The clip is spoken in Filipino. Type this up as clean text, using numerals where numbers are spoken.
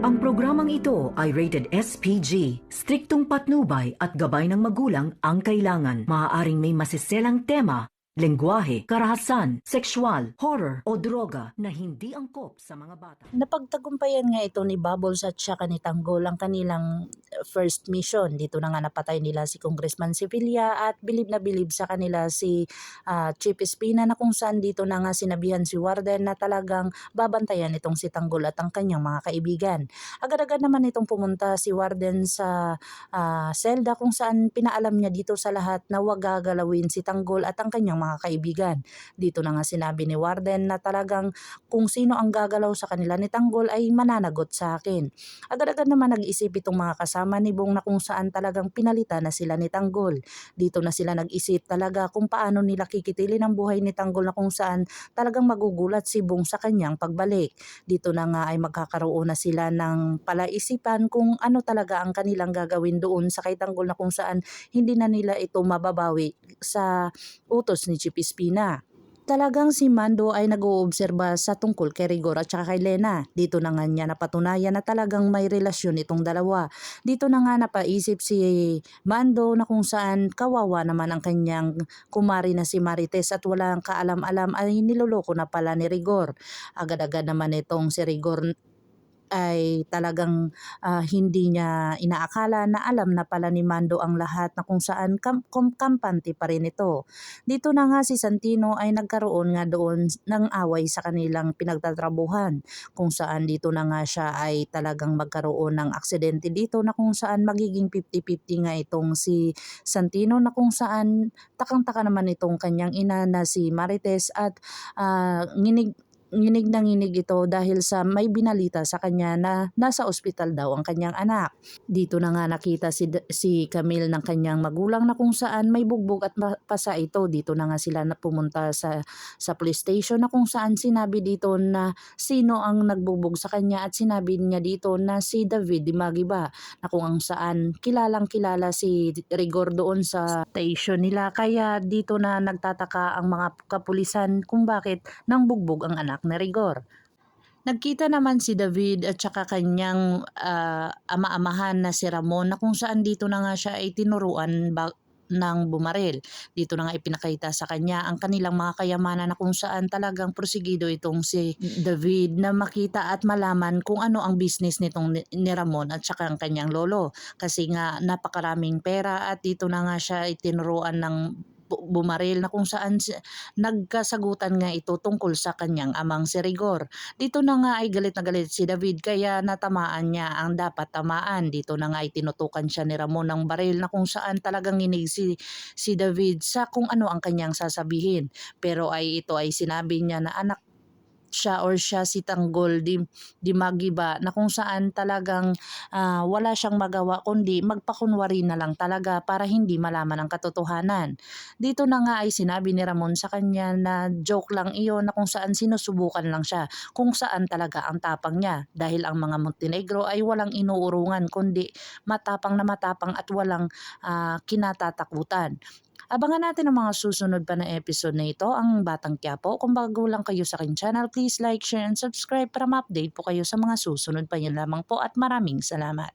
Ang programang ito ay rated SPG. Striktong patnubay at gabay ng magulang ang kailangan. Maaaring may masiselang tema, lengguwahe, karahasan, sexual, horror o droga na hindi angkop sa mga bata. Napagtagumpayan nga ito ni Bubbles at saka ni Tanggol ang kanilang first mission. Dito na nga napatay nila si Congressman Sevilla at bilib na bilib sa kanila si Chief Espina, na kung saan dito na nga sinabihan si Warden na talagang babantayan itong si Tanggol at ang kanyang mga kaibigan. Agad-agad naman itong pumunta si Warden sa selda kung saan pinaalam niya dito sa lahat na huwag gagalawin si Tanggol at ang kanyang mga kaibigan. Dito na nga sinabi ni Warden na talagang kung sino ang gagalaw sa kanila ni Tanggol ay mananagot sa akin. Agad-agad naman nag-isip itong mga kasama ni Bong na kung saan talagang pinalitan na sila ni Tanggol. Dito na sila nag-isip talaga kung paano nila kikitilin ang buhay ni Tanggol, na kung saan talagang magugulat si Bong sa kanyang pagbalik. Dito na nga ay magkakaroon na sila ng palaisipan kung ano talaga ang kanilang gagawin doon sa kay Tanggol, na kung saan hindi na nila ito mababawi sa utos ni Chief Espina. Talagang si Mando ay nag-oobserba sa tungkol kay Rigor at saka kay Lena. Dito na nga niya napatunayan na talagang may relasyon itong dalawa. Dito na nga napaisip si Mando na kung saan kawawa naman ang kanyang kumari na si Marites at walang kaalam-alam ay niloloko na pala ni Rigor. Agad-agad naman itong si Rigor ay talagang hindi niya inaakala na alam na pala ni Mando ang lahat, na kung saan kampante pa rin ito. Dito na nga si Santino ay nagkaroon nga doon ng away sa kanilang pinagtatrabuhan, kung saan dito na nga siya ay talagang magkaroon ng aksidente dito, na kung saan magiging 50-50 nga itong si Santino, na kung saan takang-taka naman itong kanyang ina na si Marites at nginig na nginig ito dahil sa may binalita sa kanya na nasa ospital daw ang kanyang anak. Dito na nga nakita si Camille ng kanyang magulang na kung saan may bugbog at pasa ito. Dito na nga sila na pumunta sa police station, na kung saan sinabi dito na sino ang nagbugbog sa kanya, at sinabi niya dito na si David Dimagiba, na kung saan kilalang kilala si Rigor doon sa station nila. Kaya dito na nagtataka ang mga kapulisan kung bakit nang bugbog ang anak na Rigor. Nagkita naman si David at saka kanyang ama-amahan na si Ramon, na kung saan dito na nga siya ay tinuruan ng bumaril. Dito na nga ipinakita sa kanya ang kanilang mga kayamanan, na kung saan talagang prosigido itong si David na makita at malaman kung ano ang business nitong ni Ramon at saka ang kanyang lolo. Kasi nga napakaraming pera, at dito na nga siya ay tinuruan ng bumaril, na kung saan nagkasagutan nga ito tungkol sa kanyang amang si Rigor. Dito na nga ay galit na galit si David, kaya natamaan niya ang dapat tamaan. Dito na nga ay tinutukan siya ni Ramon ng baril, na kung saan talagang nginig si David sa kung ano ang kanyang sasabihin. Pero ito ay sinabi niya na anak siya si Tanggol Dimagiba, na kung saan talagang wala siyang magawa kundi magpakunwari na lang talaga para hindi malaman ang katotohanan. Dito na nga ay sinabi ni Ramon sa kanya na joke lang iyon, na kung saan sinusubukan lang siya kung saan talaga ang tapang niya, dahil ang mga Montenegro ay walang inuurungan kundi matapang na matapang at walang kinatatakutan. Abangan natin ang mga susunod pa na episode na ito, ang Batang Quiapo. Kung bago lang kayo sa aking channel, please like, share, and subscribe para ma-update po kayo sa mga susunod pa. Yan lamang po at maraming salamat.